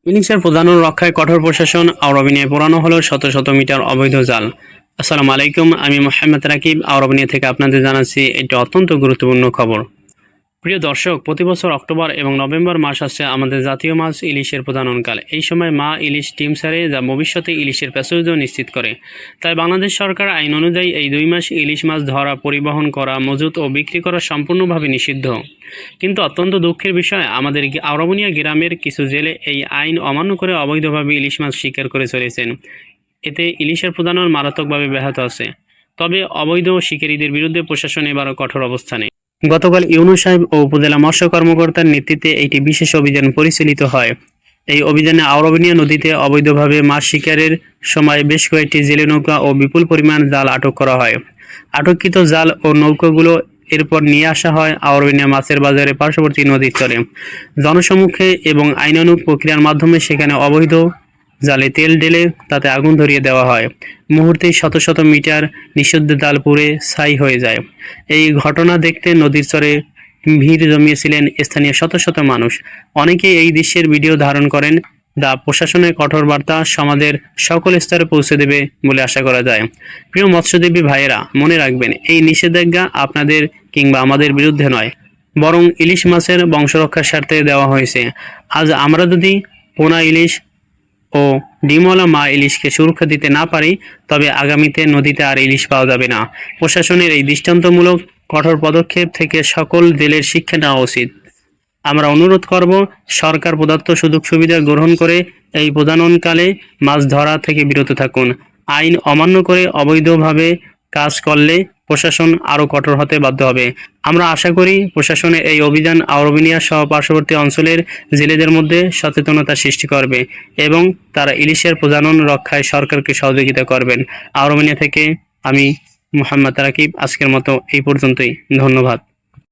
ইলিশের প্রজনন রক্ষায় কঠোর প্রশাসন, আওরাবিনিয়ায় পোড়ানো হলো শত শত মিটার অবৈধ জাল। আসসালামু আলাইকুম, আমি মোহাম্মদ রাকিব আওরাবিনিয়া থেকে আপনাদের জানাচ্ছি একটি অত্যন্ত গুরুত্বপূর্ণ খবর। প্রিয় দর্শক, প্রতি বছর অক্টোবর এবং নভেম্বর মাস আসছে আমাদের জাতীয় মাছ ইলিশের প্রজননকাল। এই সময় মা ইলিশ ডিম ছাড়ে, যা ভবিষ্যতে ইলিশের প্রাচুর্য নিশ্চিত করে। তাই বাংলাদেশ সরকার আইন অনুযায়ী এই 2 মাস ইলিশ মাছ ধরা, পরিবহন করা, মজুত ও বিক্রি করা সম্পূর্ণভাবে নিষিদ্ধ। কিন্তু অত্যন্ত দুঃখের বিষয়, আমাদের আওরাবুনিয়া গ্রামের কিছু জেলে এই আইন অমান্য করে অবৈধভাবে ইলিশ মাছ শিকার করে চলেছেন। এতে ইলিশের প্রজনন মারাত্মকভাবে ব্যাহত আছে। তবে অবৈধ শিকারীদের বিরুদ্ধে প্রশাসন এবারও কঠোর অবস্থানে। গতকাল ইউনূস সাহেব ও উপজেলা মৎস্য কর্মকর্তার নেতৃত্বে একটি বিশেষ অভিযান পরিচালিত হয়। এই অভিযানে আওরাবিনিয়া নদীতে অবৈধভাবে মাছ শিকারের সময় বেশ কয়েকটি জেলে নৌকা ও বিপুল পরিমাণ জাল আটক করা হয়। আটককৃত জাল ও নৌকাগুলো এরপর নিয়ে আসা হয় আওরাবিনিয়া মাছের বাজারে পার্শ্ববর্তী নদীর চরে। জনসম্মুখে এবং আইনানুগ প্রক্রিয়ার মাধ্যমে সেখানে অবৈধ জালে তেল ঢেলে তাতে আগুন ধরিয়ে দেওয়া হয়। মুহূর্তেই শত শত মিটার নিষিদ্ধ জাল পুড়ে ছাই হয়ে যায়। এই ঘটনা দেখতে নদীর চরে ভিড় জমিয়েছিলেন স্থানীয় শত শত মানুষ। অনেকেই এই দৃশ্যের ভিডিও ধারণ করেন। প্রশাসনের কঠোর বার্তা সমাজের সকল স্তরে পৌঁছে দেবে বলে আশা করা যায়। প্রিয় মৎস্যজীবী ভাইয়েরা, মনে রাখবেন, এই নিষেধাজ্ঞা আপনাদের কিংবা আমাদের বিরুদ্ধে নয়, বরং ইলিশ মাছের বংশরক্ষার স্বার্থে দেওয়া হয়েছে। আজ আমরা যদি পোনা ইলিশ ও ডিমওয়ালা মা ইলিশকে সুরক্ষা দিতে না পারি, তবে আগামীতে নদীতে আর ইলিশ পাওয়া যাবে না। প্রশাসনের এই দৃষ্টান্তমূলক কঠোর পদক্ষেপ থেকে সকল জেলের শিক্ষা নেওয়া উচিত। আমরা অনুরোধ করব, সরকার প্রদত্ত সুযোগ সুবিধা গ্রহণ করে এই প্রজননকালে মাছ ধরা থেকে বিরত থাকুন। আইন অমান্য করে অবৈধভাবে কাজ করলে প্রশাসন আরও কঠোর হতে বাধ্য হবে। আমরা আশা করি প্রশাসনের এই অভিযান আওরাবিনিয়া সহ পার্শ্ববর্তী অঞ্চলের জেলেদের মধ্যে সচেতনতা সৃষ্টি করবে এবং তারা ইলিশের প্রজনন রক্ষায় সরকারকে সহযোগিতা করবেন। আওরাবিনিয়া থেকে আমি মোহাম্মদ রাকিব, আজকের মতো এই পর্যন্তই। ধন্যবাদ।